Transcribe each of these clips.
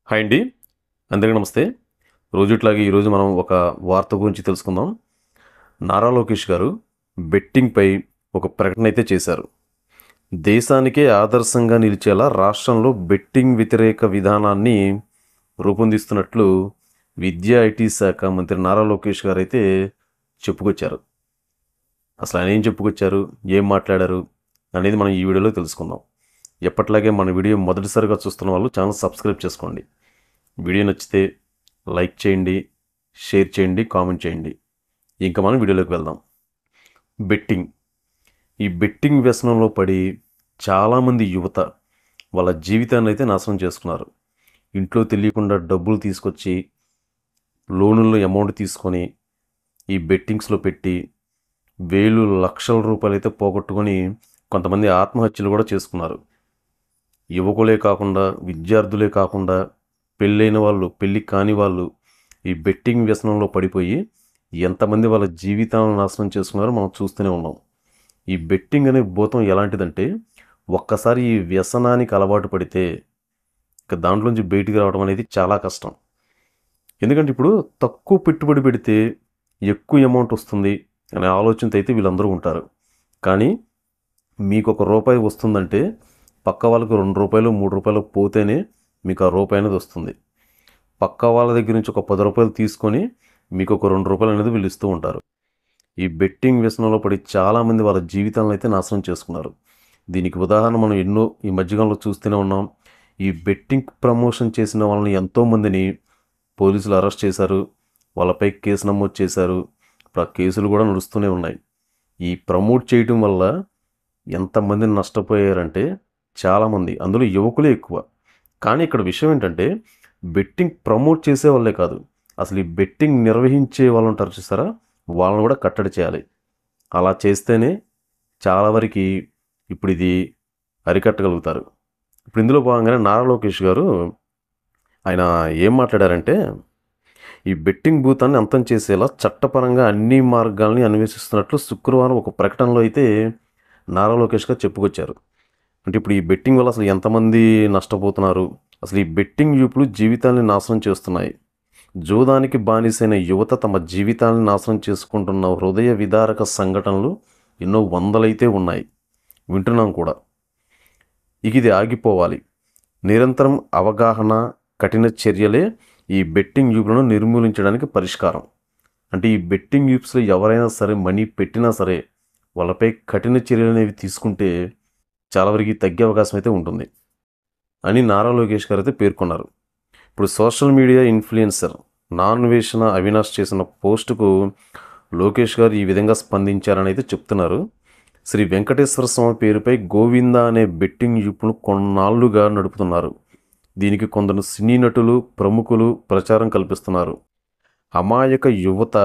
Hi అండి. అందరికీ నమస్తే. రోజుట్లాగే ఈరోజు మనం ఒక వార్త గురించి తెలుసుకుందాం. నారా లోకేష్ గారు బెట్టింగ్‌పై ఒక ప్రకటన అయితే చేశారు. దేశానికే ఆదర్శంగా నిలిచేలా రాష్ట్రంలో బెట్టింగ్ వ్యతిరేక విధానాన్ని రూపొందిస్తున్నట్లు విద్యా, ఐటీ శాఖ మంత్రి నారా లోకేష్ గారైతే చెప్పుకొచ్చారు. అసలు ఆయన ఏం చెప్పుకొచ్చారు? ఏం మాట్లాడారు? అనేది మనం ఈ వీడియోలో తెలుసుకుందాం. ఎప్పటిలాగే మన వీడియో మొదటిసారిగా చూస్తున్న వాళ్ళు ఛానల్ సబ్స్క్రైబ్ చేసుకోండి. వీడియో నచ్చితే లైక్ చేయండి, షేర్ చేయండి, కామెంట్ చేయండి. ఇంకా మనం వీడియోలోకి వెళ్దాం. బెట్టింగ్. ఈ బెట్టింగ్ వ్యసనంలో పడి చాలామంది యువత వాళ్ళ జీవితాన్ని అయితే నాశనం చేసుకున్నారు. ఇంట్లో తెలియకుండా డబ్బులు తీసుకొచ్చి లోనుల్లో అమౌంట్ తీసుకొని ఈ బెట్టింగ్స్లో పెట్టి వేలు లక్షల రూపాయలు అయితే పోగొట్టుకొని కొంతమంది ఆత్మహత్యలు కూడా చేసుకున్నారు. యువకులే కాకుండా విద్యార్థులే కాకుండా పెళ్ళైన వాళ్ళు, పెళ్ళి కాని వాళ్ళు ఈ బెట్టింగ్ వ్యసనంలో పడిపోయి ఎంతమంది వాళ్ళ జీవితాలను నాశనం చేసుకున్నారో మనం చూస్తూనే ఉన్నాం. ఈ బెట్టింగ్ అనే భూతం ఎలాంటిదంటే ఒక్కసారి ఈ వ్యసనానికి అలవాటు పడితే ఇక దాంట్లోంచి బయటికి రావడం అనేది చాలా కష్టం. ఎందుకంటే ఇప్పుడు తక్కువ పెట్టుబడి పెడితే ఎక్కువ అమౌంట్ వస్తుంది అనే ఆలోచనతో అయితే వీళ్ళందరూ ఉంటారు. కానీ మీకు ₹1 వస్తుందంటే పక్క వాళ్ళకి ₹2, ₹3 పోతేనే మీకు ఆ రూపాయి అనేది వస్తుంది. పక్క వాళ్ళ దగ్గర నుంచి ఒక ₹10 తీసుకొని మీకు ఒక ₹2 అనేది వీళ్ళు ఇస్తూ ఉంటారు. ఈ బెట్టింగ్ వ్యసనంలో పడి చాలామంది వాళ్ళ జీవితాలను అయితే నాశనం చేసుకున్నారు. దీనికి ఉదాహరణ మనం ఎన్నో ఈ మధ్యకాలంలో చూస్తూనే ఉన్నాం. ఈ బెట్టింగ్ ప్రమోషన్ చేసిన వాళ్ళని ఎంతోమందిని పోలీసులు అరెస్ట్ చేశారు. వాళ్ళపై కేసు నమోదు చేశారు. ఇప్పుడు ఆ కేసులు కూడా నడుస్తూనే ఉన్నాయి. ఈ ప్రమోట్ చేయడం వల్ల ఎంతమందిని నష్టపోయారంటే చాలామంది, అందులో యువకులే ఎక్కువ. కానీ ఇక్కడ విషయం ఏంటంటే బెట్టింగ్ ప్రమోట్ చేసే వాళ్ళే కాదు, అసలు ఈ బెట్టింగ్ నిర్వహించే వాళ్ళు ఉంటారు చూసారా, వాళ్ళని కూడా కట్టడి చేయాలి. అలా చేస్తేనే చాలా వరకు ఇప్పుడు ఇది అరికట్టగలుగుతారు. ఇప్పుడు ఇందులో భాగంగానే నారా లోకేష్ గారు ఆయన ఏం మాట్లాడారంటే ఈ బెట్టింగ్ భూతాన్ని అంతం చేసేలా చట్టపరంగా అన్ని మార్గాల్ని అన్వేషిస్తున్నట్లు శుక్రవారం ఒక ప్రకటనలో అయితే నారా లోకేష్ గారు చెప్పుకొచ్చారు. అంటే ఇప్పుడు ఈ బెట్టింగ్ వల్ల అసలు ఎంతమంది నష్టపోతున్నారు, అసలు ఈ బెట్టింగ్ యూపులు జీవితాన్ని నాశనం చేస్తున్నాయి. జూదానికి బానిసైన యువత తమ జీవితాన్ని నాశనం చేసుకుంటున్న హృదయ విదారక సంఘటనలు ఎన్నో వందలైతే ఉన్నాయి, వింటున్నాం కూడా. ఇది ఆగిపోవాలి. నిరంతరం అవగాహన, కఠిన చర్యలే ఈ బెట్టింగ్ యూపులను నిర్మూలించడానికి పరిష్కారం. అంటే ఈ బెట్టింగ్ యూప్స్లో ఎవరైనా సరే మనీ పెట్టినా సరే వాళ్ళపై కఠిన చర్యలు అనేవి తీసుకుంటే చాలా వరకు తగ్గే అవకాశం అయితే ఉంటుంది అని నారా లోకేష్ గారు అయితే పేర్కొన్నారు. ఇప్పుడు social media influencer Naa Anveshana Avinash చేసిన పోస్టుకు లోకేష్ గారు ఈ విధంగా స్పందించారని అయితే చెప్తున్నారు. శ్రీ వెంకటేశ్వర స్వామి పేరుపై గోవింద అనే బెట్టింగ్ యూప్ను కొన్నాళ్లుగా నడుపుతున్నారు. దీనికి కొందరు సినీ నటులు, ప్రముఖులు ప్రచారం కల్పిస్తున్నారు. అమాయక యువత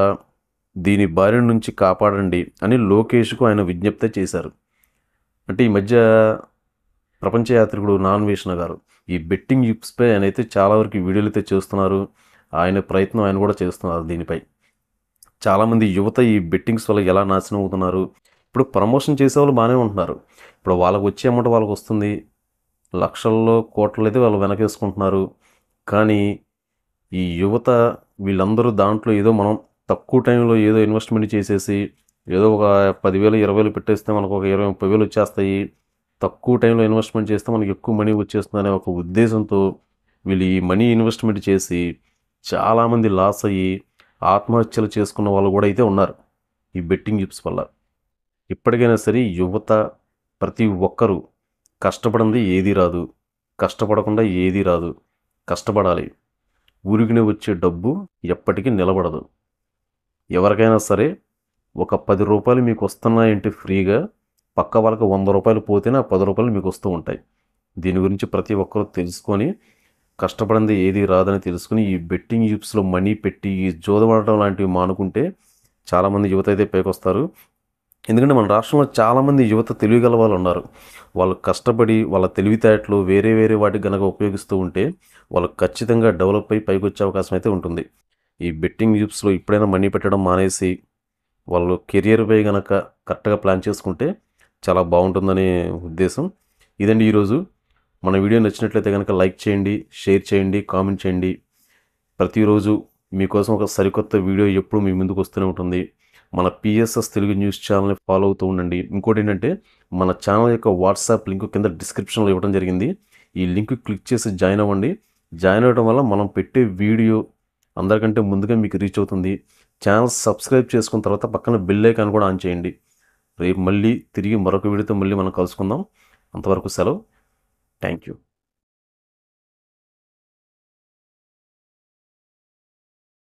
దీని బారి నుంచి కాపాడండి అని లోకేష్కు ఆయన విజ్ఞప్తి చేశారు. అంటే ఈ మధ్య ప్రపంచ యాత్రికుడు నాన్వేషణ గారు ఈ బెట్టింగ్ యూప్స్పై ఆయన అయితే చాలా వరకు వీడియోలు అయితే చేస్తున్నారు. ఆయన ప్రయత్నం ఆయన కూడా చేస్తున్నారు దీనిపై. చాలామంది యువత ఈ బెట్టింగ్స్ వల్ల ఎలా నాశనం అవుతున్నారు. ఇప్పుడు ప్రమోషన్ చేసేవాళ్ళు బాగానే ఉంటున్నారు. ఇప్పుడు వాళ్ళకు వచ్చే అమౌంట్ వాళ్ళకు వస్తుంది, లక్షల్లో కోట్లు అయితే వాళ్ళు వెనకేసుకుంటున్నారు. కానీ ఈ యువత వీళ్ళందరూ దాంట్లో ఏదో మనం తక్కువ టైంలో ఏదో ఇన్వెస్ట్మెంట్ చేసేసి ఏదో ఒక 10,000 20,000 పెట్టేస్తే మనకు ఒక 20,000 30,000 వచ్చేస్తాయి, తక్కువ టైంలో ఇన్వెస్ట్మెంట్ చేస్తే మనకి ఎక్కువ మనీ వచ్చేస్తుంది అనే ఒక ఉద్దేశంతో వీళ్ళు ఈ మనీ ఇన్వెస్ట్మెంట్ చేసి చాలామంది లాస్ అయ్యి ఆత్మహత్యలు చేసుకున్న వాళ్ళు కూడా అయితే ఉన్నారు ఈ బెట్టింగ్ యూప్స్ వల్ల. ఇప్పటికైనా సరే యువత ప్రతి ఒక్కరూ కష్టపడింది ఏదీ రాదు, కష్టపడకుండా ఏదీ రాదు, కష్టపడాలి. ఊరికినే వచ్చే డబ్బు ఎప్పటికీ నిలబడదు. ఎవరికైనా సరే ఒక ₹10 మీకు వస్తున్నాయంటే ఫ్రీగా పక్క వాళ్ళకి ₹100 పోతేనే ఆ ₹10 మీకు వస్తూ ఉంటాయి. దీని గురించి ప్రతి ఒక్కరూ తెలుసుకొని కష్టపడింది ఏది రాదని తెలుసుకుని ఈ బెట్టింగ్ యూప్స్లో మనీ పెట్టి ఈ జోదమాడటం లాంటివి మానుకుంటే చాలామంది యువత అయితే పైకొస్తారు. ఎందుకంటే మన రాష్ట్రంలో చాలామంది యువత తెలివిగల వాళ్ళు ఉన్నారు. వాళ్ళు కష్టపడి వాళ్ళ తెలివితేటలు వేరే వేరే వాటికి గనక ఉపయోగిస్తూ ఉంటే వాళ్ళు ఖచ్చితంగా డెవలప్ అయ్యి పైకి వచ్చే అవకాశం అయితే ఉంటుంది. ఈ బెట్టింగ్ యూప్స్లో ఇప్పుడైనా మనీ పెట్టడం మానేసి వాళ్ళు కెరియర్పై గనక కరెక్ట్గా ప్లాన్ చేసుకుంటే చాలా బాగుంటుందనే ఉద్దేశం. ఇదండి ఈరోజు మన వీడియో నచ్చినట్లయితే కనుక లైక్ చేయండి, షేర్ చేయండి, కామెంట్ చేయండి. ప్రతిరోజు మీకోసం ఒక సరికొత్త వీడియో ఎప్పుడు మీ ముందుకు వస్తూనే ఉంటుంది. మన పిఎస్ఎస్ తెలుగు న్యూస్ ఛానల్ని ఫాలో అవుతూ ఉండండి. ఇంకోటి ఏంటంటే మన ఛానల్ యొక్క వాట్సాప్ లింక్ కింద డిస్క్రిప్షన్లో ఇవ్వడం జరిగింది. ఈ లింక్ క్లిక్ చేసి జాయిన్ అవ్వండి. జాయిన్ అవ్వడం వల్ల మనం పెట్టే వీడియో అందరికంటే ముందుగా మీకు రీచ్ అవుతుంది. ఛానల్ సబ్స్క్రైబ్ చేసుకున్న తర్వాత పక్కన బెల్ ఐకాన్ కూడా ఆన్ చేయండి. రేపు మళ్ళీ తిరిగి మరొక వీడియోతో మళ్ళీ మనం కలుసుకుందాం. అంతవరకు సెలవు. Thank you.